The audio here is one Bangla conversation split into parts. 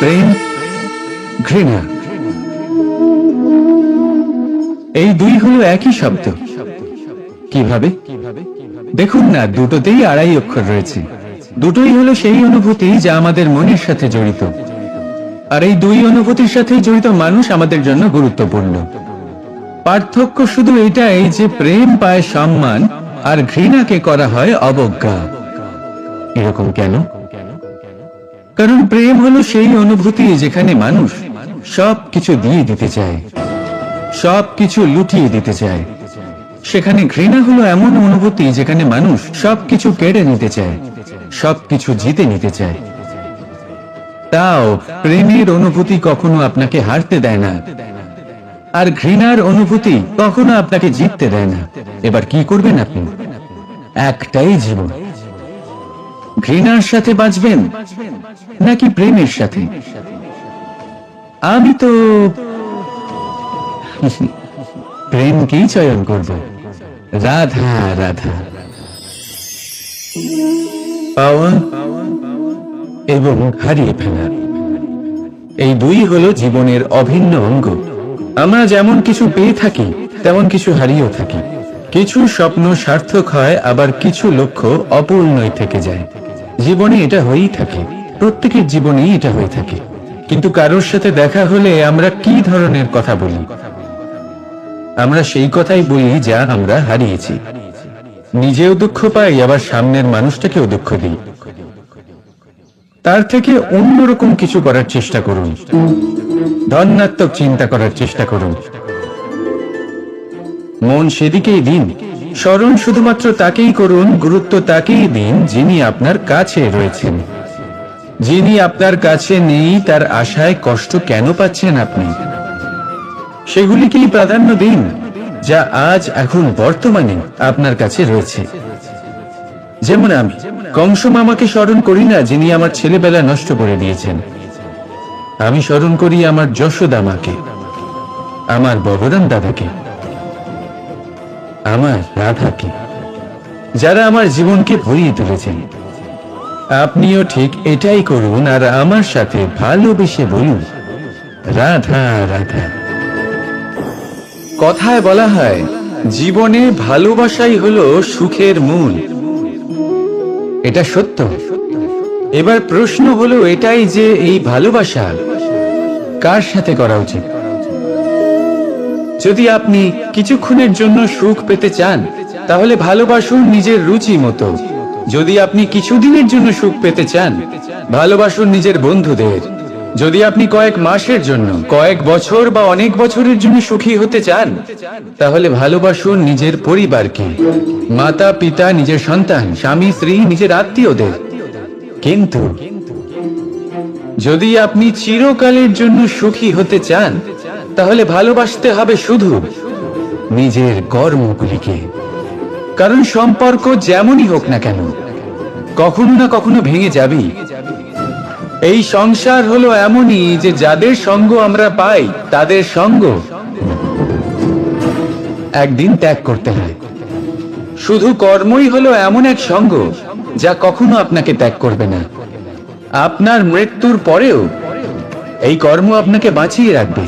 প্রেম, ঘৃণা, এই দুই হলো একই শব্দ। কিভাবে? দেখুন না, দুটোতেই আড়াই অক্ষর রয়েছে। দুটোই হলো সেই অনুভূতি যা আমাদের মনের সাথে জড়িত, আর এই দুই অনুভূতির সাথে জড়িত মানুষ আমাদের জন্য গুরুত্বপূর্ণ। পার্থক্য শুধু এটাই যে প্রেম পায় সম্মান আর ঘৃণাকে করা হয় অবজ্ঞা। এরকম কেন? কারণ প্রেম হলো সেই অনুভূতি যেখানে মানুষ সবকিছু দিয়ে দিতে চায়, সবকিছু লুটিয়ে দিতে চায়। সেখানে ঘৃণা হলো এমন অনুভূতি যেখানে মানুষ সবকিছু কেড়ে নিতে চায়, সবকিছু জিতে নিতে চায়। তাও প্রেমের অনুভূতি কখনো আপনাকে হারতে দেয় না, আর ঘৃণার অনুভূতি কখনো আপনাকে জিততে দেয় না। এবার কি করবেন আপনি? একটাই জীবন, ঘৃণার সাথে বাঁচবেন নাকি প্রেমের সাথে? আমি তো প্রেমকেই চয়ন করব। রাধা রাধা। পাওয়া এবং হারিয়ে ফেলা, এই দুই হলো জীবনের অভিন্ন অঙ্গ। আমরা যেমন কিছু পেয়ে থাকি তেমন কিছু হারিয়েও থাকি। কিছু স্বপ্ন সার্থক হয়, আবার কিছু লক্ষ্য অপূর্ণই থেকে যায়। জীবনে এটা হয়েই থাকে, প্রত্যেকের জীবনেই এটা হয়ে থাকে। কিন্তু কারোর সাথে দেখা হলে আমরা কি ধরনের কথা বলি? আমরা সেই কথাই বলি যা আমরা হারিয়েছি। নিজেও দুঃখ পাই, আবার সামনের মানুষটাকেও দুঃখ দিই। তার থেকে অন্যরকম কিছু করার চেষ্টা করুন, ধনাত্মক চিন্তা করার চেষ্টা করুন। মন সেদিকেই দিন, স্মরণ শুধুমাত্র তাকেই করুন, গুরুত্ব তাকেই দিন যিনি আপনার কাছে রয়েছেন। যিনি আপনার কাছে নেই তার আশায় কষ্ট কেন পাচ্ছেন আপনি? সেগুলিকেই প্রাধান্য দিন যা আজ এখন বর্তমানে আপনার কাছে রয়েছে। যেমন আমি কংস মামাকে স্মরণ করি না যিনি আমার ছেলেবেলা নষ্ট করে দিয়েছেন। আমি স্মরণ করি আমার যশোদা মাকে, আমার বলরাম দাদাকে, আমার রাধাকে, যারা আমার জীবনকে ভরিয়ে তুলেছেন। আপনিও ঠিক এটাই করুন, আর আমার সাথে ভালোবেসে বলুন রাধা রাধা। কথায় বলা হয় জীবনে ভালোবাসাই হলো সুখের মূল। এটা সত্য। এবার প্রশ্ন হলো এটাই যে এই ভালোবাসা কার সাথে করা উচিত? যদি আপনি কিছুক্ষণের জন্য সুখ পেতে চান তাহলে ভালোবাসুন নিজের রুচি মতো। যদি আপনি কিছুদিনের জন্য সুখ পেতে চান ভালোবাসুন নিজের বন্ধুদের। যদি আপনি কয়েক মাসের জন্য, কয়েক বছর বা অনেক বছরের জন্য সুখী হতে চান তাহলে ভালোবাসুন নিজের পরিবারকে, মাতা পিতা, নিজের সন্তান, স্বামী স্ত্রী, নিজের আত্মীয়দের। কিন্তু যদি আপনি চিরকালের জন্য সুখী হতে চান তাহলে ভালোবাসতে হবে শুধু নিজের কর্মগুলিকে। কারণ সম্পর্ক যেমনই হোক না কেন কখনো না কখনো ভেঙে যাবেই। এই সংসার হলো এমনই যে যাদের সঙ্গ আমরা পাই তাদের সঙ্গ একদিন ত্যাগ করতে হয়। শুধু কর্মই হলো এমন এক সঙ্গ যা কখনো আপনাকে ত্যাগ করবে না। আপনার মৃত্যুর পরেও এই কর্ম আপনাকে বাঁচিয়ে রাখবে।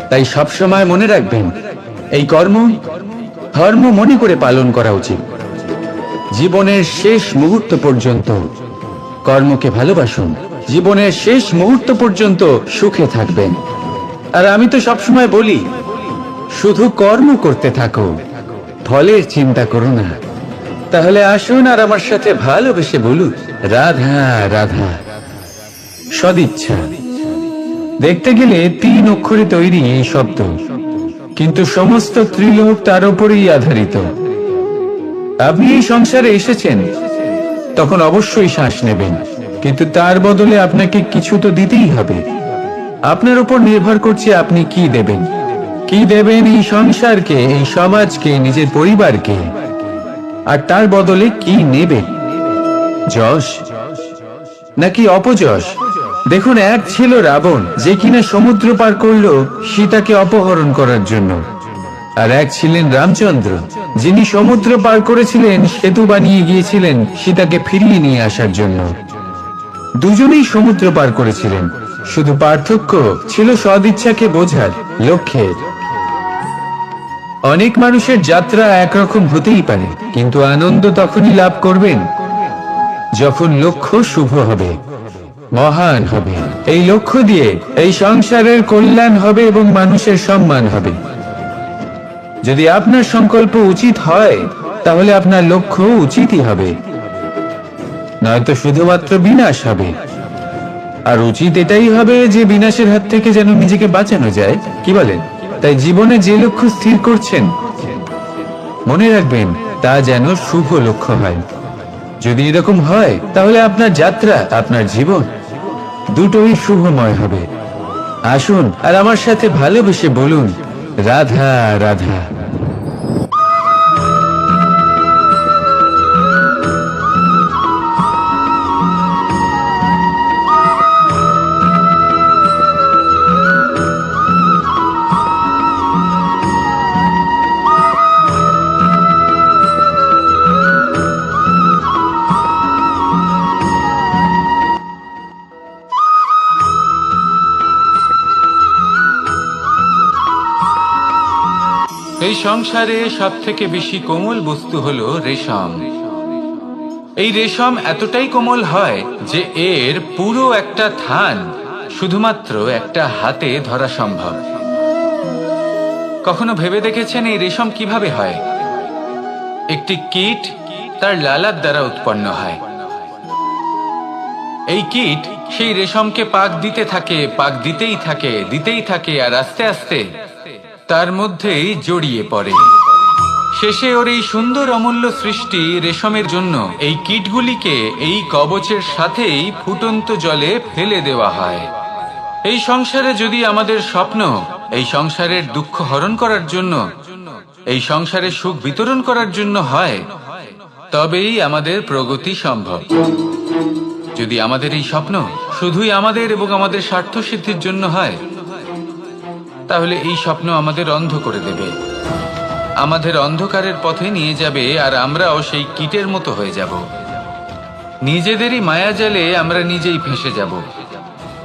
তাই সবসময় মনে রাখবেন এই কর্ম ধর্ম মনে করে পালন করা উচিত। জীবনের শেষ মুহূর্ত পর্যন্ত কর্মকে ভালোবাসুন, জীবনের শেষ মুহূর্ত পর্যন্ত সুখে থাকবেন। আর আমি তো সবসময় বলি শুধু কর্ম করতে থাকো, ফলের চিন্তা করো না। তাহলে আসুন আর আমার সাথে ভালোবেসে বলুন রাধা রাধা। সদিচ্ছা দেখতে গেলে 3 অক্ষরে তৈরি এই শব্দ, কিন্তু সমস্ত ত্রিলোক তার উপরেই আধারিত। আপনি এই সংসারে এসেছেন তখন অবশ্যই শ্বাস নেবেন, কিন্তু তার বদলে আপনাকে কিছু তো দিতেই হবে। আপনার উপর নির্ভর করছে আপনি কি দেবেন। কি দেবেন এই সংসারকে, এই সমাজকে, নিজের পরিবারকে, আর তার বদলে কি নেবেন? যশ নাকি অপযশ? দেখুন, এক ছিল রাবণ যে কিনা সমুদ্র পার করলো সীতাকে অপহরণ করার জন্য, আর এক ছিলেন রামচন্দ্র যিনি সমুদ্র পার করেছিলেন, সেতু বানিয়ে গিয়েছিলেন সীতাকে ফিরিয়ে নিয়ে আসার জন্য। দুজনেই সমুদ্র পার করেছিলেন, শুধু পার্থক্য ছিল সদিচ্ছাকে বোঝার লক্ষ্যের। অনেক মানুষের যাত্রা একরকম হতেই পারে, কিন্তু আনন্দ তখনই লাভ করবেন যখন লক্ষ্য শুভ হবে, মহান হবে। এই লক্ষ্য দিয়ে এই সংসারের কল্যাণ হবে এবং মানুষের সম্মান হবে। যদি আপনার সংকল্প উচিত হয়, তাহলে আপনার লক্ষ্য উচিতই হবে, নয়তো শুধুমাত্র বিনাশ হবে। আর উচিত এটাই হবে যে বিনাশের হাত থেকে যেন নিজেকে বাঁচানো যায়, কি বলেন? তাই জীবনে যে লক্ষ্য স্থির করছেন, মনে রাখবেন তা যেন শুভ লক্ষ্য হয়। যদি এরকম হয়, তাহলে আপনার যাত্রা, আপনার জীবন দুটোই শুভময় হবে। আসুন আর আমার সাথে ভালোবেসে বলুন, রাধা রাধা। এই সংসারে সব থেকে বেশি কোমল বস্তু হলো রেশম। এই রেশম এতটাই কোমল হয় যে এর পুরো একটা থান শুধুমাত্র একটা হাতে ধরা সম্ভব। কখনো ভেবে দেখেছেন এই রেশম কিভাবে হয়? একটি কীট তার লালার দ্বারা উৎপন্ন হয়। এই কীট সেই রেশমকে পাক দিতে থাকে, পাক দিতেই থাকে, আর আস্তে আস্তে তার মধ্যেই জড়িয়ে পড়ে। শেষে ওর এই সুন্দর অমূল্য সৃষ্টি রেশমের জন্য এই কীটগুলিকে এই কবচের সাথেই ফুটন্ত জলে ফেলে দেওয়া হয়। এই সংসারে যদি আমাদের স্বপ্ন এই সংসারের দুঃখ হরণ করার জন্য, এই সংসারে সুখ বিতরণ করার জন্য হয়, তবেই আমাদের প্রগতি সম্ভব। যদি আমাদের এই স্বপ্ন শুধুই আমাদের এবং আমাদের স্বার্থ সিদ্ধির জন্য হয়, তাহলে এই স্বপ্ন আমাদের অন্ধ করে দেবে, আমাদের অন্ধকারের পথে নিয়ে যাবে, আর আমরাও সেই কীটের মতো হয়ে যাব। নিজেদেরই মায়াজালে আমরা নিজেই ফেঁসে যাব,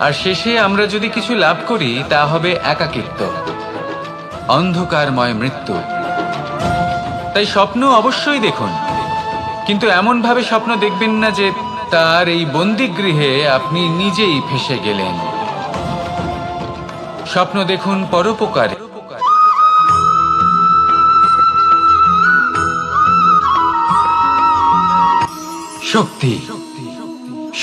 আর শেষে আমরা যদি কিছু লাভ করি, তা হবে একাকিত্ব, অন্ধকারময় মৃত্যু। তাই স্বপ্ন অবশ্যই দেখুন, কিন্তু এমন ভাবে স্বপ্ন দেখবেন না যে তার এই বন্দিগৃহে আপনি নিজেই ফেঁসে গেলেন। স্বপ্ন দেখুন পরোপকারে। শক্তি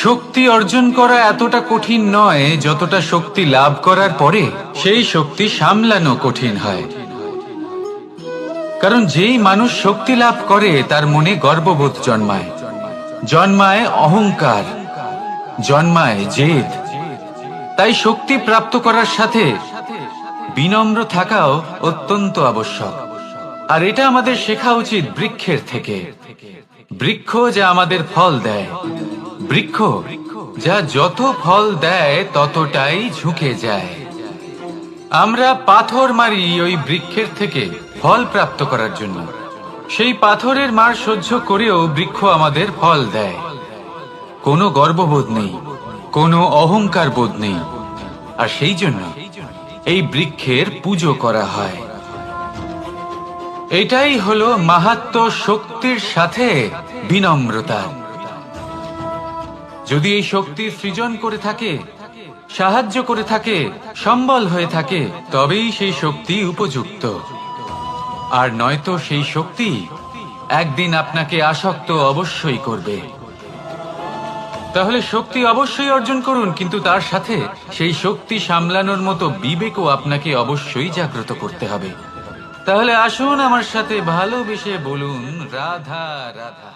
শক্তি অর্জন করা এতটা কঠিন নয় যতটা শক্তি লাভ করার পরে সেই শক্তি সামলানো কঠিন হয়। কারণ যেই মানুষ শক্তি লাভ করে তার মনে গর্ববোধ জন্মায় অহংকার, জন্মায় জেদ। তাই শক্তি প্রাপ্ত করার সাথে বিনম্র থাকাও অত্যন্ত আবশ্যক। আর এটা আমাদের শেখা উচিত বৃক্ষের থেকে। বৃক্ষ যা আমাদের ফল দেয়, বৃক্ষ যা যত ফল দেয় ততটাই ঝুঁকে যায়। আমরা পাথর মারি ওই বৃক্ষের থেকে ফল প্রাপ্ত করার জন্য। সেই পাথরের মার সহ্য করেও বৃক্ষ আমাদের ফল দেয়। কোনো গর্ববোধ নেই, কোনো অহংকার বোধ নেই, আর সেই জন্য এই বৃক্ষের পুজো করা হয়। এটাই হলো মাহাত্ম্য শক্তির সাথে বিনম্রতা। যদি এই শক্তি সৃজন করে থাকে, সাহায্য করে থাকে, সম্বল হয়ে থাকে, তবেই সেই শক্তি উপযুক্ত। আর নয়তো সেই শক্তি একদিন আপনাকে আসক্ত অবশ্যই করবে। তাহলে শক্তি অবশ্যই অর্জন করুন, কিন্তু তার সাথে সেই শক্তি সামলানোর মতো বিবেকও আপনাকে অবশ্যই জাগ্রত করতে হবে। তাহলে আসুন আমার সাথে ভালোবেসে বলুন, রাধা রাধা।